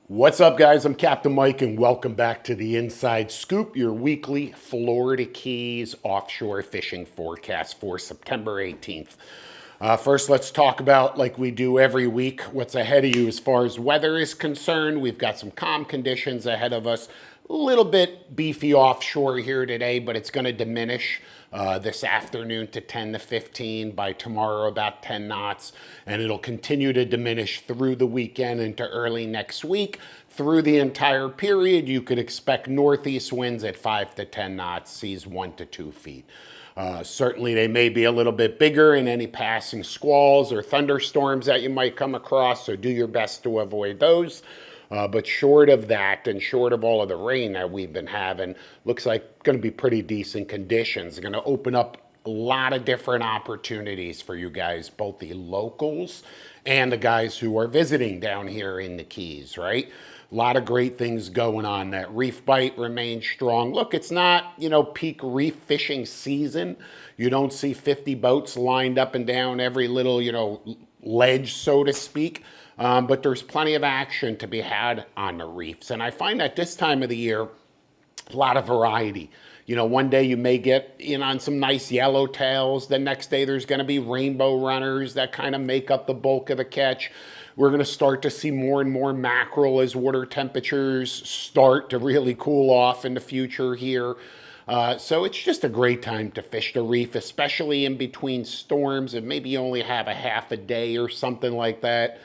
What's up, guys? I'm Captain Mike, and welcome back to the Inside Scoop, your weekly Florida Keys offshore fishing forecast for September 18th. First, let's talk about, like we do every week, what's ahead of you as far as weather is concerned. We've got some calm conditions ahead of us. A little bit beefy offshore here today, but it's going to diminish this afternoon to 10 to 15, by tomorrow about 10 knots, and it'll continue to diminish through the weekend into early next week. Through the entire period, you could expect northeast winds at 5 to 10 knots, seas 1 to 2 feet. Certainly they may be a little bit bigger in any passing squalls or thunderstorms that you might come across, so do your best to avoid those. But short of that, and short of all of the rain that we've been having, looks like going to be pretty decent conditions. Going to open up a lot of different opportunities for you guys, both the locals and the guys who are visiting down here in the Keys, right? A lot of great things going on. That reef bite remains strong. Look, it's not, peak reef fishing season. You don't see 50 boats lined up and down every little, ledge, so to speak. But there's plenty of action to be had on the reefs. And I find that this time of the year, a lot of variety. One day you may get in on some nice yellowtails. The next day there's going to be rainbow runners that kind of make up the bulk of the catch. We're going to start to see more and more mackerel as water temperatures start to really cool off in the future here. So it's just a great time to fish the reef, especially in between storms, and maybe you only have a half a day or something like that.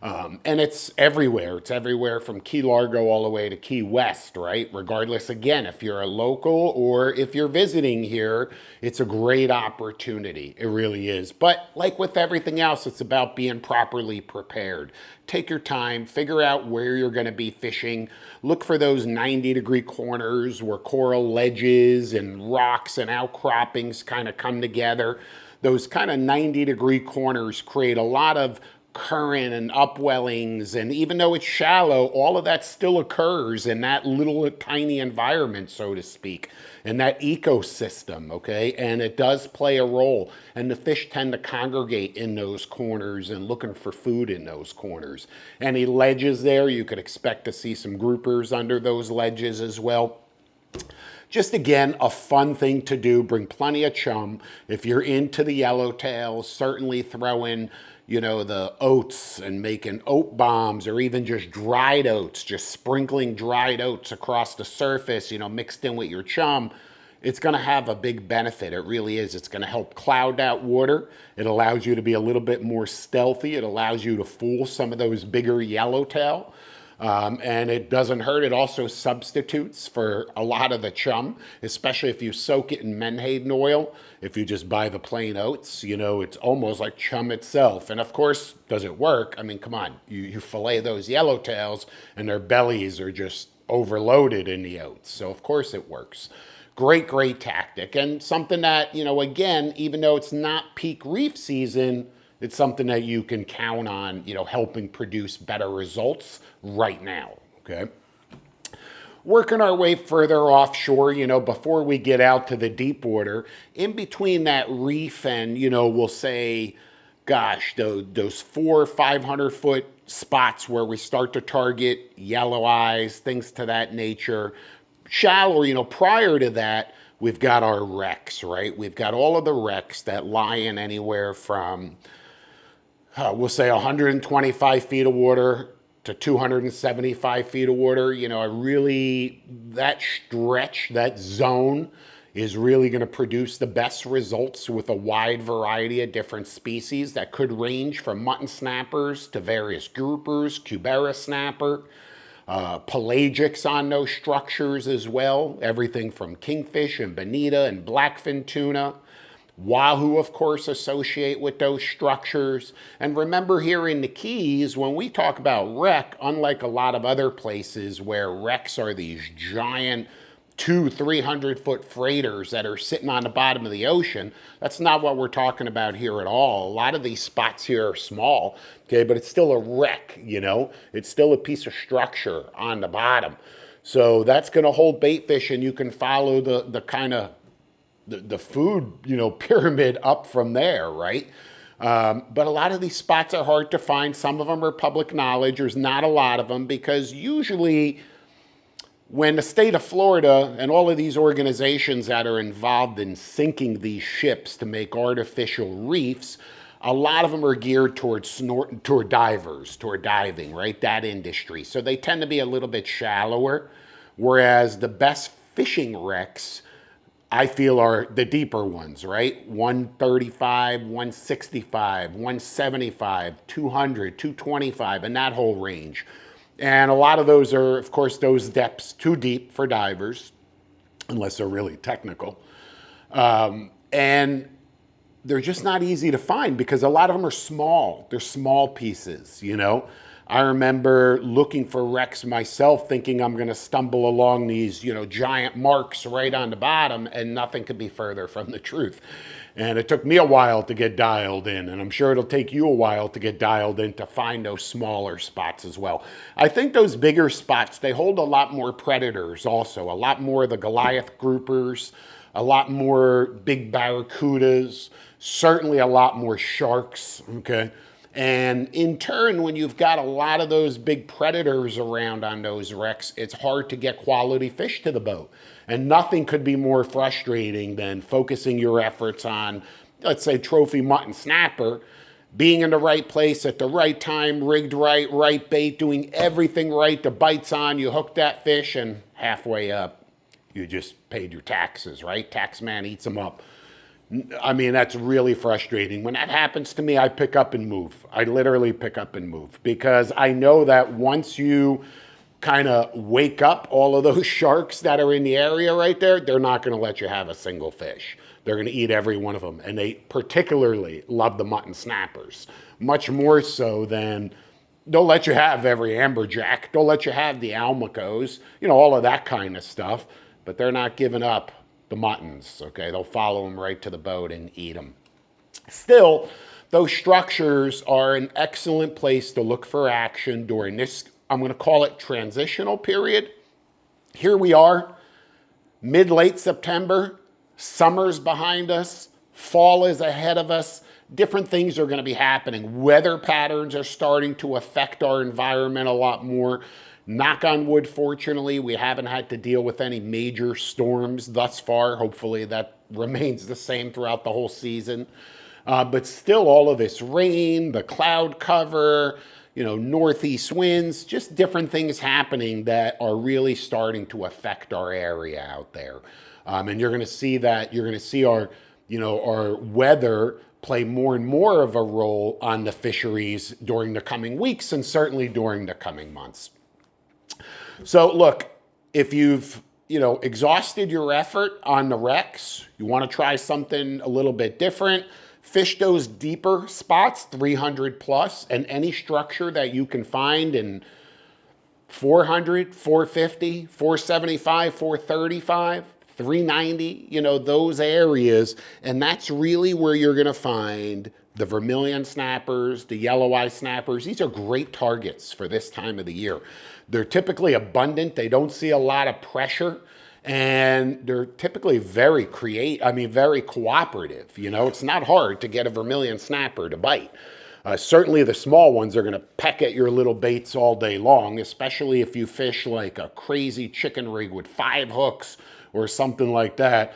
And it's everywhere. It's everywhere from Key Largo all the way to Key West, right? Regardless, again, if you're a local or if you're visiting here, it's a great opportunity. It really is. But like with everything else, it's about being properly prepared. Take your time, figure out where you're going to be fishing. Look for those 90-degree corners where coral ledges and rocks and outcroppings kind of come together. Those kind of 90-degree corners create a lot of current and upwellings, and even though it's shallow, all of that still occurs in that little tiny environment, so to speak, in that ecosystem, okay? And it does play a role, and the fish tend to congregate in those corners and looking for food in those corners. Any ledges there, you could expect to see some groupers under those ledges as well. Just again, a fun thing to do. Bring plenty of chum. If you're into the yellowtails, certainly throw in the oats and making oat bombs, or even just dried oats, just sprinkling dried oats across the surface, mixed in with your chum. It's going to have a big benefit. It really is. It's going to help cloud that water. It allows you to be a little bit more stealthy. It allows you to fool some of those bigger yellowtail. And it doesn't hurt. It also substitutes for a lot of the chum, especially if you soak it in menhaden oil. If you just buy the plain oats, it's almost like chum itself. And of course, does it work? I mean, come on, you fillet those yellowtails and their bellies are just overloaded in the oats. So of course it works. Great, great tactic. And something that, again, even though it's not peak reef season, it's something that you can count on, helping produce better results right now, okay? Working our way further offshore, before we get out to the Deepwater, in between that reef and, we'll say, gosh, those 400 or 500 foot spots where we start to target yellow eyes, things to that nature, shallow, prior to that, we've got our wrecks, right? We've got all of the wrecks that lie in anywhere from we'll say 125 feet of water to 275 feet of water. That stretch, that zone is really going to produce the best results with a wide variety of different species that could range from mutton snappers to various groupers, cubera snapper, pelagics on those structures as well. Everything from kingfish and bonita and blackfin tuna. Wahoo, of course, associate with those structures. And remember, here in the Keys, when we talk about wreck, unlike a lot of other places where wrecks are these giant 200-300 foot freighters that are sitting on the bottom of the ocean, that's not what we're talking about here at all. A lot of these spots here are small, okay, but it's still a wreck, It's still a piece of structure on the bottom. So that's going to hold bait fish, and you can follow the kind of the food, pyramid up from there, right? But a lot of these spots are hard to find. Some of them are public knowledge. There's not a lot of them because usually when the state of Florida and all of these organizations that are involved in sinking these ships to make artificial reefs, a lot of them are geared towards toward divers, toward diving, right? That industry. So they tend to be a little bit shallower, whereas the best fishing wrecks, I feel, are the deeper ones, right? 135, 165, 175, 200, 225, and that whole range. And a lot of those are, of course, those depths too deep for divers, unless they're really technical. And they're just not easy to find because a lot of them are small. They're small pieces, you know. I remember looking for wrecks myself, thinking I'm going to stumble along these, you know, giant marks right on the bottom, and nothing could be further from the truth. And it took me a while to get dialed in, and I'm sure it'll take you a while to get dialed in to find those smaller spots as well. I think those bigger spots, they hold a lot more predators also, a lot more of the Goliath groupers, a lot more big barracudas, certainly a lot more sharks, okay? And in turn, when you've got a lot of those big predators around on those wrecks, it's hard to get quality fish to the boat. And nothing could be more frustrating than focusing your efforts on, let's say, trophy mutton snapper, being in the right place at the right time, rigged right, right bait, doing everything right, the bite's on, you hook that fish, and halfway up, you just paid your taxes, right? Tax man eats them up. I mean, that's really frustrating. When that happens to me, I pick up and move. I literally pick up and move because I know that once you kind of wake up all of those sharks that are in the area right there, they're not going to let you have a single fish. They're going to eat every one of them. And they particularly love the mutton snappers, much more so than they'll let you have every amberjack. They'll let you have the almacos, you know, all of that kind of stuff. But they're not giving up the muttons, okay? They'll follow them right to the boat and eat them. Still, those structures are an excellent place to look for action during this, I'm going to call it transitional period. Here we are, mid-late September, summer's behind us, fall is ahead of us, different things are going to be happening. Weather patterns are starting to affect our environment a lot more. Knock on wood, fortunately, we haven't had to deal with any major storms thus far. Hopefully that remains the same throughout the whole season. But still, all of this rain, the cloud cover, you know, northeast winds, just different things happening that are really starting to affect our area out there. And you're going to see that, you're going to see our, you know, our weather play more and more of a role on the fisheries during the coming weeks and certainly during the coming months. So look, if you've, you know, exhausted your effort on the wrecks, you want to try something a little bit different, fish those deeper spots, 300 plus, and any structure that you can find in 400, 450, 475, 435, 390, you know, those areas. And that's really where you're going to find the vermilion snappers, the yellow eye snappers. These are great targets for this time of the year. They're typically abundant. They don't see a lot of pressure, and they're typically very very cooperative. You know, it's not hard to get a vermilion snapper to bite. Certainly the small ones are going to peck at your little baits all day long, especially if you fish like a crazy chicken rig with 5 hooks or something like that.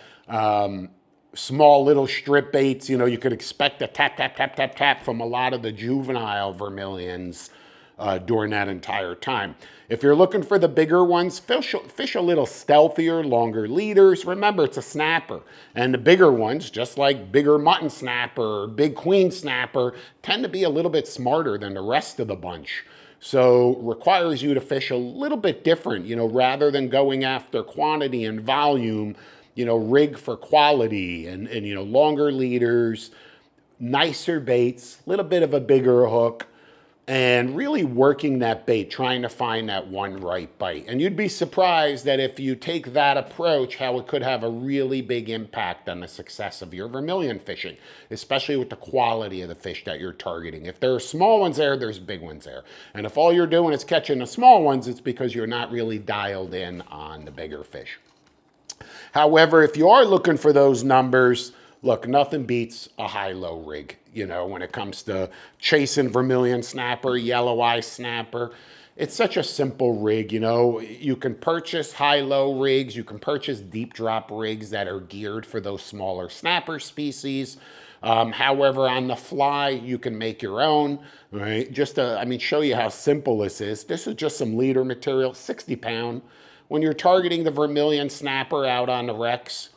Small little strip baits, you know, you could expect a tap, tap, tap, tap, tap from a lot of the juvenile vermilions during that entire time. If you're looking for the bigger ones, fish a little stealthier, longer leaders. Remember, it's a snapper. And the bigger ones, just like bigger mutton snapper or big queen snapper, tend to be a little bit smarter than the rest of the bunch. So requires you to fish a little bit different, you know, rather than going after quantity and volume, you know, rig for quality and you know, longer leaders, nicer baits, a little bit of a bigger hook, and really working that bait, trying to find that one right bite. And you'd be surprised that if you take that approach, how it could have a really big impact on the success of your vermilion fishing, especially with the quality of the fish that you're targeting. If there are small ones there, there's big ones there. And if all you're doing is catching the small ones, it's because you're not really dialed in on the bigger fish. However, if you are looking for those numbers, Look, nothing beats a high-low rig, you know, when it comes to chasing vermilion snapper, yellow eye snapper. It's such a simple rig, you know. You can purchase high-low rigs. You can purchase deep drop rigs that are geared for those smaller snapper species. However, on the fly, you can make your own, right? Just to, I mean, show you how simple this is. This is just some leader material, 60 pound. When you're targeting the vermilion snapper out on the wrecks,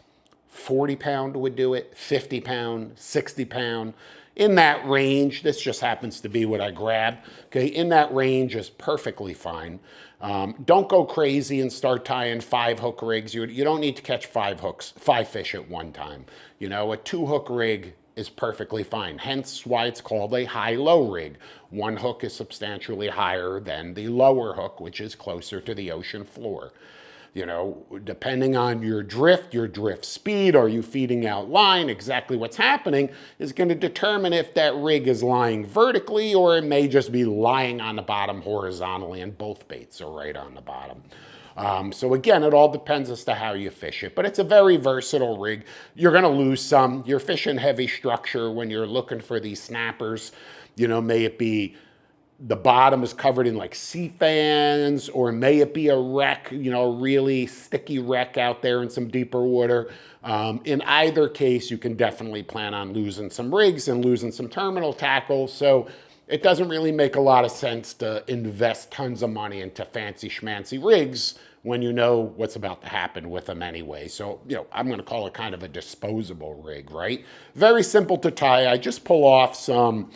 40 pound would do it, 50 pound, 60 pound. In that range, this just happens to be what I grabbed. Okay, in that range is perfectly fine. Don't go crazy and start tying 5-hook rigs. You don't need to catch 5 fish at one time. You know, a 2-hook rig is perfectly fine. Hence why it's called a high-low rig. One hook is substantially higher than the lower hook, which is closer to the ocean floor. You know, depending on your drift speed, are you feeding out line, exactly what's happening is going to determine if that rig is lying vertically or it may just be lying on the bottom horizontally and both baits are right on the bottom. So again, it all depends as to how you fish it, but it's a very versatile rig. You're going to lose some. You're fishing heavy structure when you're looking for these snappers. You know, may it be the bottom is covered in like sea fans, or may it be a wreck, you know, a really sticky wreck out there in some deeper water. In either case, you can definitely plan on losing some rigs and losing some terminal tackle. So it doesn't really make a lot of sense to invest tons of money into fancy schmancy rigs when you know what's about to happen with them anyway. So, you know, I'm going to call it kind of a disposable rig, right? Very simple to tie. I just pull off some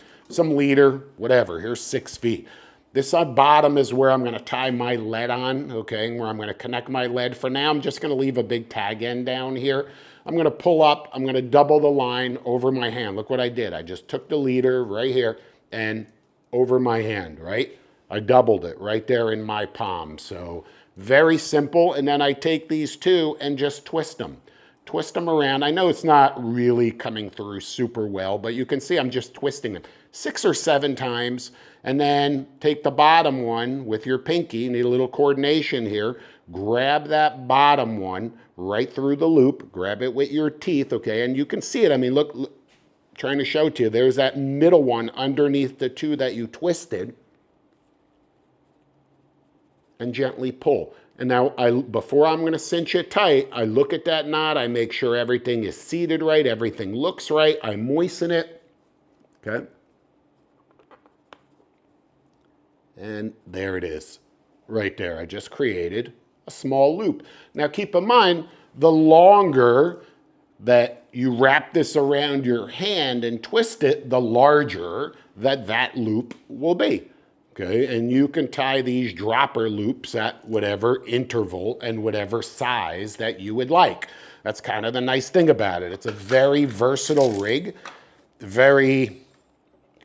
leader, whatever. Here's 6 feet. This on bottom is where I'm going to tie my lead on, okay, where I'm going to connect my lead. For now, I'm just going to leave a big tag end down here. I'm going to pull up. I'm going to double the line over my hand. Look what I did. I just took the leader right here and over my hand, right? I doubled it right there in my palm. So very simple. And then I take these two and just twist them. Twist them around. I know it's not really coming through super well, but you can see I'm just twisting them 6 or 7 times. And then take the bottom one with your pinky, need a little coordination here, grab that bottom one right through the loop, grab it with your teeth, okay? And you can see it. I mean, look, trying to show to you, there's that middle one underneath the 2 that you twisted, and gently pull. And now, before I'm going to cinch it tight, I look at that knot, I make sure everything is seated right, everything looks right, I moisten it, okay? And there it is, right there. I just created a small loop. Now keep in mind, the longer that you wrap this around your hand and twist it, the larger that loop will be. Okay, and you can tie these dropper loops at whatever interval and whatever size that you would like. That's kind of the nice thing about it. It's a very versatile rig, very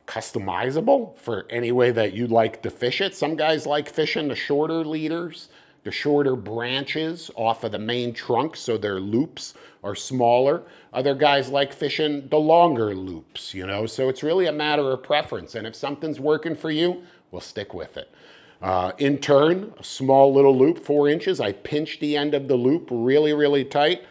customizable for any way that you'd like to fish it. Some guys like fishing the shorter leaders, the shorter branches off of the main trunk, so their loops are smaller. Other guys like fishing the longer loops, you know, so it's really a matter of preference. And if something's working for you, we'll stick with it. In turn, a small little loop, 4 inches. I pinch the end of the loop really, really tight.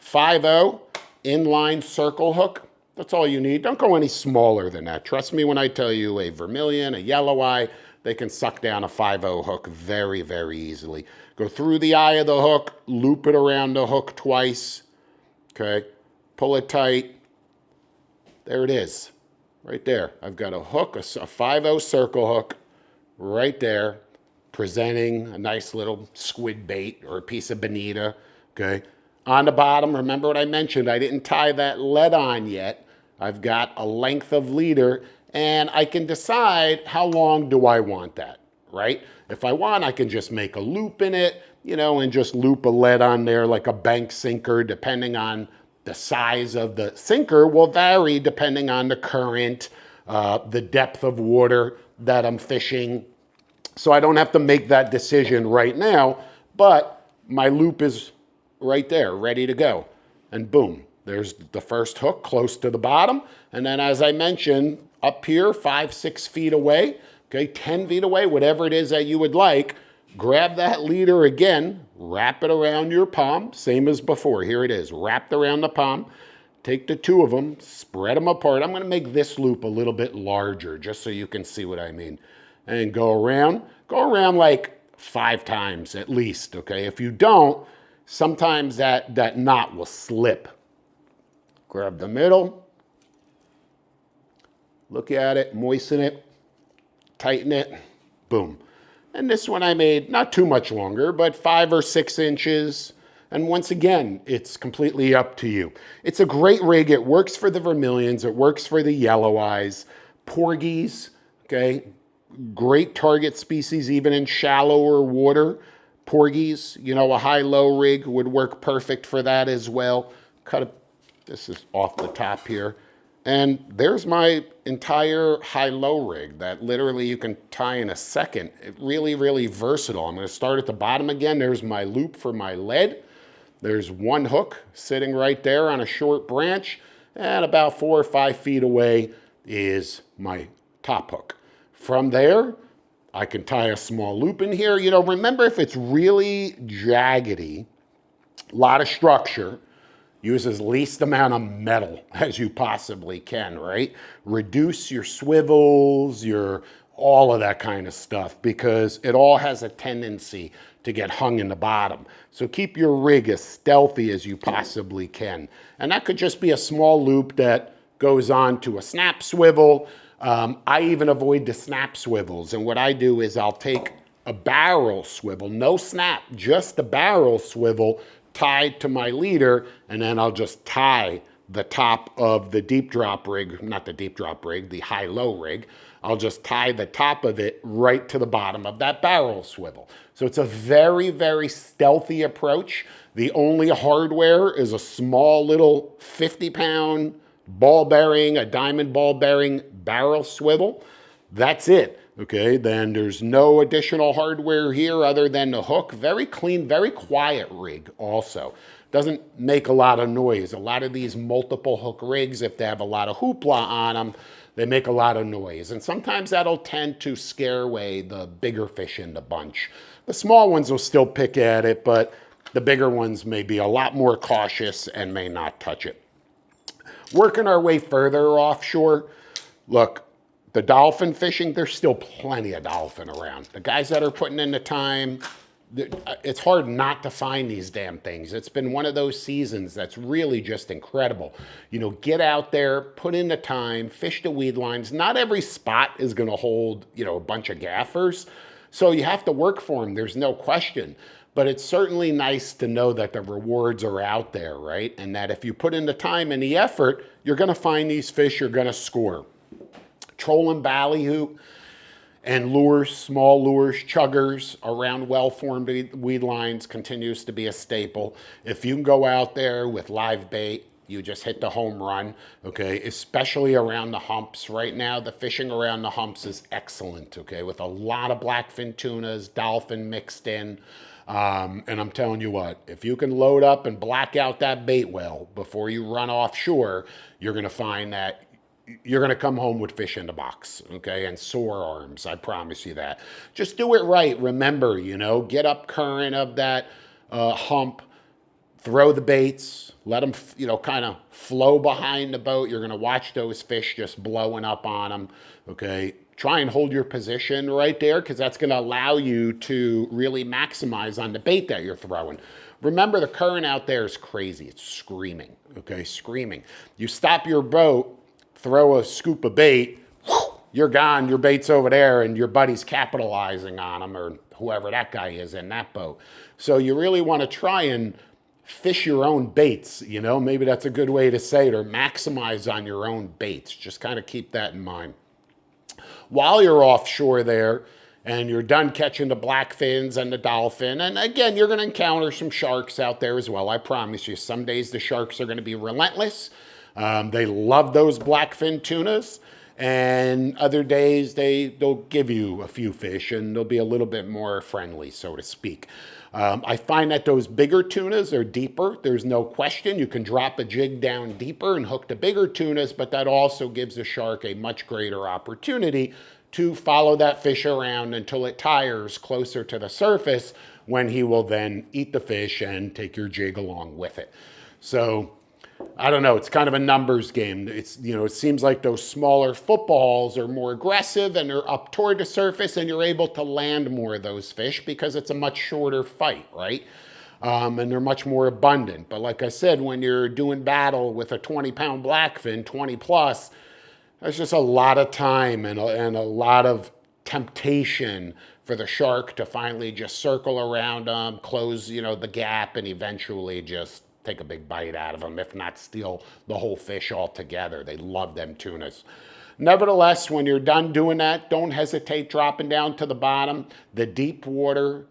5/0 inline circle hook. That's all you need. Don't go any smaller than that. Trust me when I tell you a vermilion, a yellow eye, they can suck down a 5/0 hook very, very easily. Go through the eye of the hook, loop it around the hook twice. Okay, pull it tight. There it is. Right there, I've got a hook, a 5/0 circle hook, right there, presenting a nice little squid bait or a piece of bonita, okay? On the bottom, remember what I mentioned, I didn't tie that lead on yet. I've got a length of leader, and I can decide how long do I want that, right? If I want, I can just make a loop in it, you know, and just loop a lead on there like a bank sinker, depending on the size of the sinker will vary depending on the current, the depth of water that I'm fishing. So I don't have to make that decision right now, but my loop is right there, ready to go. And boom, there's the first hook close to the bottom. And then as I mentioned, up here, 5, 6 feet away, okay, 10 feet away, whatever it is that you would like, grab that leader again, wrap it around your palm, same as before. Here it is, wrapped around the palm. take the two of them, spread them apart. I'm gonna make this loop a little bit larger just so you can see what I mean. And go around like 5 times at least, okay? If you don't, sometimes that knot will slip. Grab the middle, look at it, moisten it, tighten it, boom. And this one I made not too much longer, but 5 or 6 inches. And once again, it's completely up to you. It's a great rig. It works for the vermilions. It works for the yellow eyes, porgies, okay? Great target species, even in shallower water. Porgies, you know, a high-low rig would work perfect for that as well. This is off the top here. And there's my entire high-low rig that literally you can tie in a second. It really, really versatile. I'm going to start at the bottom again. There's my loop for my lead. There's one hook sitting right there on a short branch. And about 4 or 5 feet away is my top hook. From there, I can tie a small loop in here. You know, remember, if it's really jaggedy, a lot of structure, use as least amount of metal as you possibly can, right? Reduce your swivels, all of that kind of stuff, because it all has a tendency to get hung in the bottom. So keep your rig as stealthy as you possibly can. And that could just be a small loop that goes on to a snap swivel. I even avoid the snap swivels. And what I do is I'll take a barrel swivel, no snap, just the barrel swivel tied to my leader, and then I'll just tie the top of the deep drop rig, not the deep drop rig, the high-low rig. I'll just tie the top of it right to the bottom of that barrel swivel. So it's a very, very stealthy approach. The only hardware is a small little 50-pound ball bearing, a diamond ball bearing barrel swivel. That's it. Okay, then there's no additional hardware here other than the hook. Very clean, very quiet rig also. Doesn't make a lot of noise. A lot of these multiple hook rigs, if they have a lot of hoopla on them, they make a lot of noise. And sometimes that'll tend to scare away the bigger fish in the bunch. The small ones will still pick at it, but the bigger ones may be a lot more cautious and may not touch it. Working our way further offshore, look, the dolphin fishing, there's still plenty of dolphin around. The guys that are putting in the time, it's hard not to find these damn things. It's been one of those seasons that's really just incredible. You know, get out there, put in the time, fish the weed lines. Not every spot is going to hold, you know, a bunch of gaffers. So you have to work for them. There's no question. But it's certainly nice to know that the rewards are out there, right? And that if you put in the time and the effort, you're going to find these fish, you're going to score. Trolling ballyhoo and lures, small lures, chuggers around well-formed weed lines continues to be a staple. If you can go out there with live bait, you just hit the home run, okay? Especially around the humps. Right now, the fishing around the humps is excellent, okay? With a lot of blackfin tunas, dolphin mixed in. And I'm telling you what, if you can load up and black out that bait well before you run offshore, you're gonna find that you're going to come home with fish in the box, okay, and sore arms. I promise you that. Just do it right. Remember, you know, get up current of that hump, throw the baits, let them, you know, kind of flow behind the boat. You're going to watch those fish just blowing up on them, okay. Try and hold your position right there, because that's going to allow you to really maximize on the bait that you're throwing. Remember, the current out there is crazy. It's screaming, okay, screaming. You stop your boat, throw a scoop of bait, you're gone, your bait's over there, and your buddy's capitalizing on them, or whoever that guy is in that boat. So you really want to try and fish your own baits, you know, maybe that's a good way to say it, or maximize on your own baits. Just kind of keep that in mind. While you're offshore there, and you're done catching the blackfins and the dolphin, and again, you're going to encounter some sharks out there as well. I promise you, some days the sharks are going to be relentless. They love those blackfin tunas, and other days they'll give you a few fish and they'll be a little bit more friendly, so to speak. I find that those bigger tunas are deeper. There's no question. You can drop a jig down deeper and hook the bigger tunas, but that also gives the shark a much greater opportunity to follow that fish around until it tires closer to the surface, when he will then eat the fish and take your jig along with it. So I don't know, it's kind of a numbers game. It's, it seems like those smaller footballs are more aggressive and they're up toward the surface and you're able to land more of those fish because it's a much shorter fight, right? And they're much more abundant. But like I said, when you're doing battle with a 20-pound blackfin, 20 plus, there's just a lot of time and a lot of temptation for the shark to finally just circle around them, close, the gap, and eventually just take a big bite out of them, if not steal the whole fish altogether. They love them tunas. Nevertheless, when you're done doing that, don't hesitate dropping down to the bottom. The Deepwater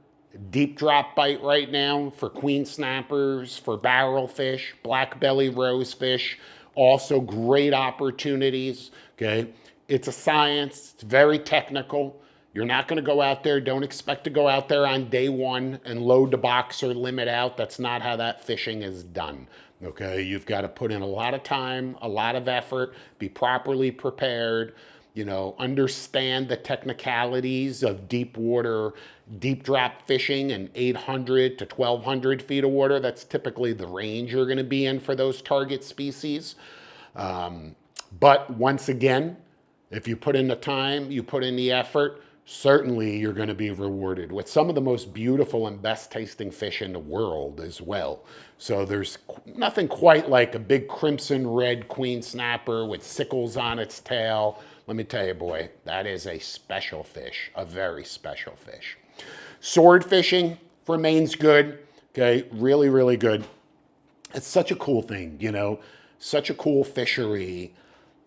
deep drop bite right now for queen snappers, for barrel fish, black belly rosefish, also great opportunities, okay? It's a science, it's very technical. You're not gonna go out there, don't expect to go out there on day one and load the box or limit out. That's not how that fishing is done, okay? You've gotta put in a lot of time, a lot of effort, be properly prepared, understand the technicalities of deep water, deep drop fishing and 800 to 1200 feet of water. That's typically the range you're gonna be in for those target species. But once again, if you put in the time, you put in the effort, certainly you're going to be rewarded with some of the most beautiful and best tasting fish in the world as well. So there's nothing quite like a big crimson red queen snapper with sickles on its tail. Let me tell you, boy, that is a special fish, a very special fish. Sword fishing remains good, okay, really, really good. It's such a cool thing, such a cool fishery.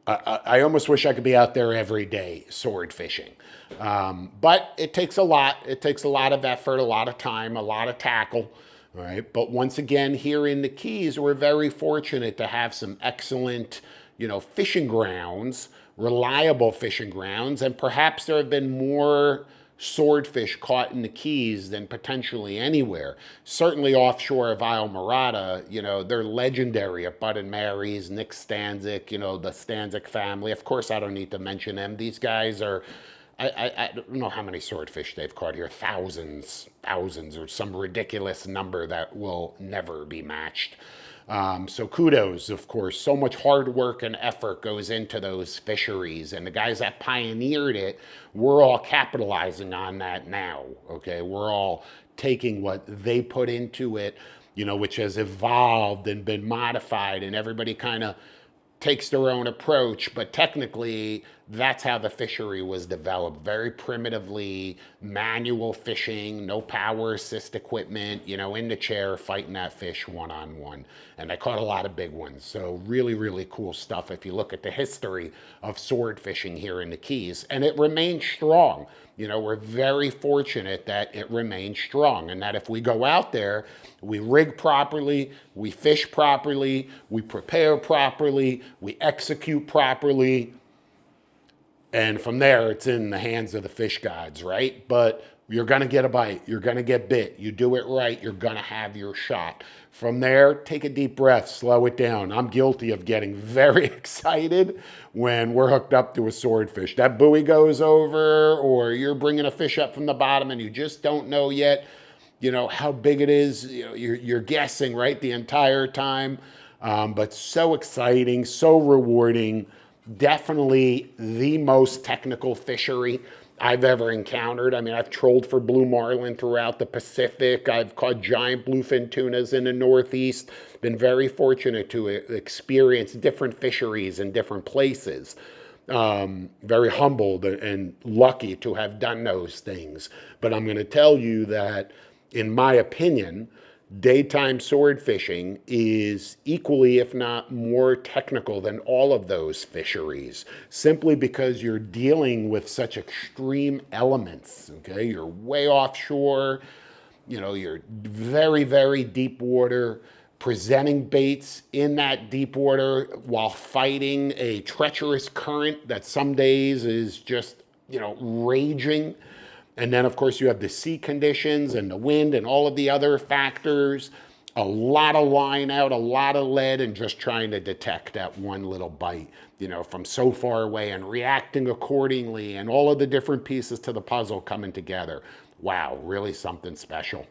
I almost wish I could be out there every day sword fishing. But it takes a lot. It takes a lot of effort, a lot of time, a lot of tackle. All right. But once again, here in the Keys, we're very fortunate to have some excellent, fishing grounds, reliable fishing grounds. And perhaps there have been more swordfish caught in the Keys than potentially anywhere. Certainly offshore of Isle Morada, they're legendary at Bud and Mary's, Nick Stanzik, the Stanzik family. Of course, I don't need to mention them. These guys are, I don't know how many swordfish they've caught here, thousands, or some ridiculous number that will never be matched. So kudos, of course. So much hard work and effort goes into those fisheries. And the guys that pioneered it, we're all capitalizing on that now, okay? We're all taking what they put into it, which has evolved and been modified, and everybody kind of takes their own approach, but technically that's how the fishery was developed. Very primitively, manual fishing, no power assist equipment, in the chair fighting that fish one-on-one. And I caught a lot of big ones. So really, really cool stuff if you look at the history of sword fishing here in the Keys. And it remains strong. We're very fortunate that it remains strong, and that if we go out there, we rig properly, we fish properly, we prepare properly, we execute properly, and from there, it's in the hands of the fish gods, right? But you're gonna get a bite, you're gonna get bit, you do it right, you're gonna have your shot. From there, take a deep breath, slow it down. I'm guilty of getting very excited when we're hooked up to a swordfish. That buoy goes over, or you're bringing a fish up from the bottom and you just don't know yet, how big it is. You're guessing, right, the entire time. But so exciting, so rewarding. Definitely the most technical fishery I've ever encountered. I mean, I've trolled for blue marlin throughout the Pacific. I've caught giant bluefin tunas in the Northeast. Been very fortunate to experience different fisheries in different places. Very humbled and lucky to have done those things. But I'm going to tell you that, in my opinion, daytime sword fishing is equally, if not more technical than all of those fisheries, simply because you're dealing with such extreme elements, okay? You're way offshore, you're very, very deep water, presenting baits in that deep water while fighting a treacherous current that some days is just, raging. And then, of course, you have the sea conditions and the wind and all of the other factors. A lot of line out, a lot of lead, and just trying to detect that one little bite, from so far away, and reacting accordingly, and all of the different pieces to the puzzle coming together. Wow, really something special.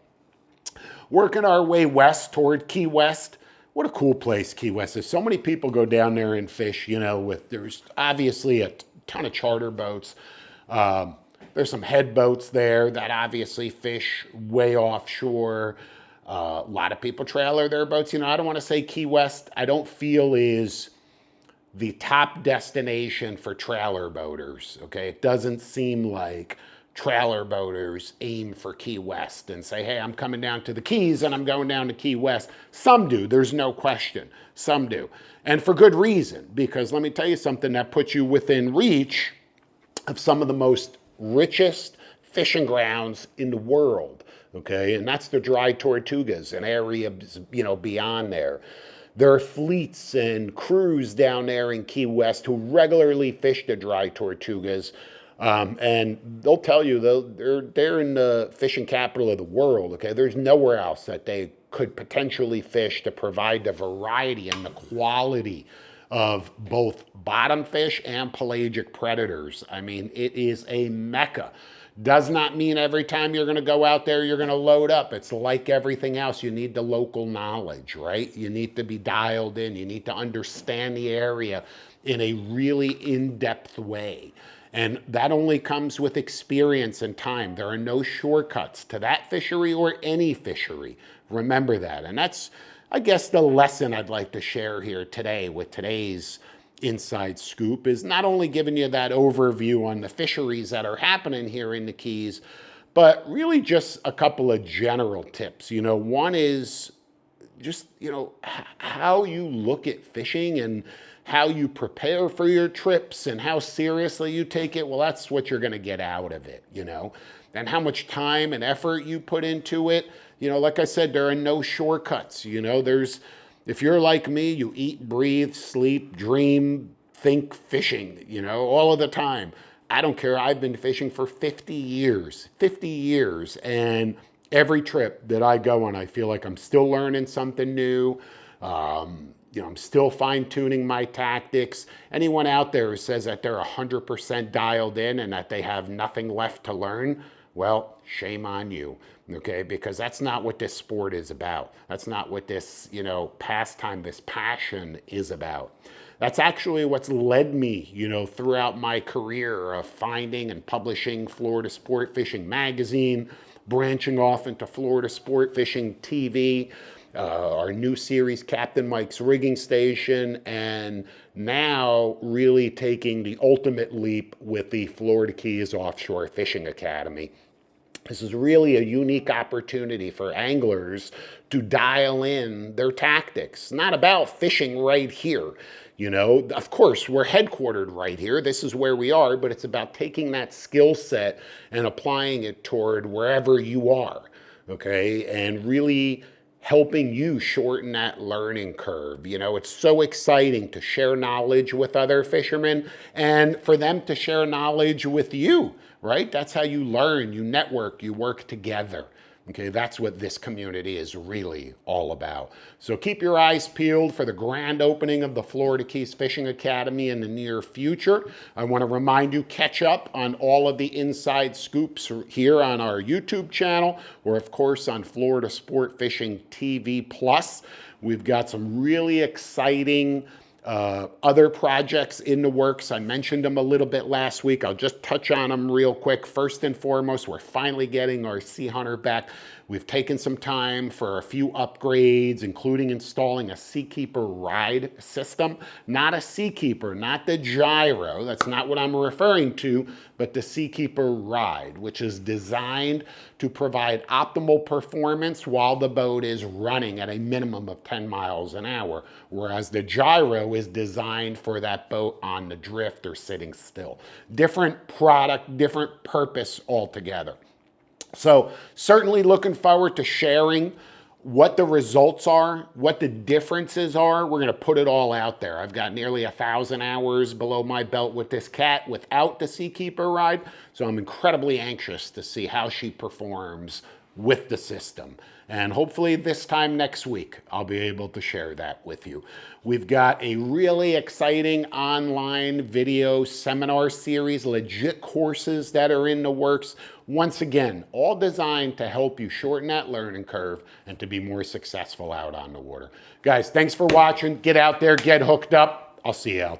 Working our way west toward Key West, what a cool place Key West is. So many people go down there and fish, you know, there's obviously a ton of charter boats. There's some head boats there that obviously fish way offshore. A lot of people trailer their boats. You know, I don't want to say Key West, I don't feel is the top destination for trailer boaters. Okay, it doesn't seem like trailer boaters aim for Key West and say, hey, I'm coming down to the Keys and I'm going down to Key West. Some do, there's no question. Some do. And for good reason, because let me tell you something that puts you within reach of some of the most richest fishing grounds in the world. Okay, and that's the dry Tortugas, an area, you know, beyond there. There are fleets and crews down there in Key West who regularly fish the dry Tortugas. And they'll tell you, they're in the fishing capital of the world. Okay, there's nowhere else that they could potentially fish to provide the variety and the quality of both bottom fish and pelagic predators. I mean, it is a mecca. Does not mean every time you're going to go out there, you're going to load up. It's like everything else. You need the local knowledge, right? You need to be dialed in. You need to understand the area in a really in-depth way. And that only comes with experience and time. There are no shortcuts to that fishery or any fishery. Remember that. And that's, I guess, the lesson I'd like to share here today with today's Inside Scoop, is not only giving you that overview on the fisheries that are happening here in the Keys, but really just a couple of general tips. You know, one is just, you know, how you look at fishing and how you prepare for your trips and how seriously you take it. Well, that's what you're going to get out of it, you know, and how much time and effort you put into it. You know, like I said, there are no shortcuts. You know, if you're like me, you eat, breathe, sleep, dream, think fishing, you know, all of the time. I don't care. I've been fishing for 50 years, and every trip that I go on, I feel like I'm still learning something new. You know, I'm still fine-tuning my tactics. Anyone out there who says that they're 100% dialed in and that they have nothing left to learn, well, shame on you, okay? Because that's not what this sport is about. That's not what this, you know, pastime, this passion is about. That's actually what's led me, you know, throughout my career of finding and publishing Florida Sport Fishing Magazine, branching off into Florida Sport Fishing TV, our new series, Captain Mike's Rigging Station, and now really taking the ultimate leap with the Florida Keys Offshore Fishing Academy. This is really a unique opportunity for anglers to dial in their tactics. It's not about fishing right here. You know, of course, we're headquartered right here. This is where we are, but it's about taking that skill set and applying it toward wherever you are, okay? And really helping you shorten that learning curve. You know, it's so exciting to share knowledge with other fishermen and for them to share knowledge with you, right? That's how you learn, you network, you work together. Okay, that's what this community is really all about. So keep your eyes peeled for the grand opening of the Florida Keys Fishing Academy in the near future. I want to remind you, catch up on all of the inside scoops here on our YouTube channel, or of course on Florida Sport Fishing TV Plus. We've got some really exciting other projects in the works. I mentioned them a little bit last week. I'll just touch on them real quick. First and foremost, we're finally getting our Sea Hunter back. We've taken some time for a few upgrades, including installing a Seakeeper ride system. Not a Seakeeper, not the gyro. That's not what I'm referring to, but the Seakeeper ride, which is designed to provide optimal performance while the boat is running at a minimum of 10 miles an hour, whereas the gyro is designed for that boat on the drift or sitting still. Different product, different purpose altogether. So certainly looking forward to sharing what the results are, what the differences are. We're going to put it all out there. I've got nearly 1,000 hours below my belt with this cat without the Seakeeper ride, so I'm incredibly anxious to see how she performs with the system. And hopefully this time next week, I'll be able to share that with you. We've got a really exciting online video seminar series, legit courses that are in the works. Once again, all designed to help you shorten that learning curve and to be more successful out on the water. Guys, thanks for watching. Get out there, get hooked up. I'll see you out there.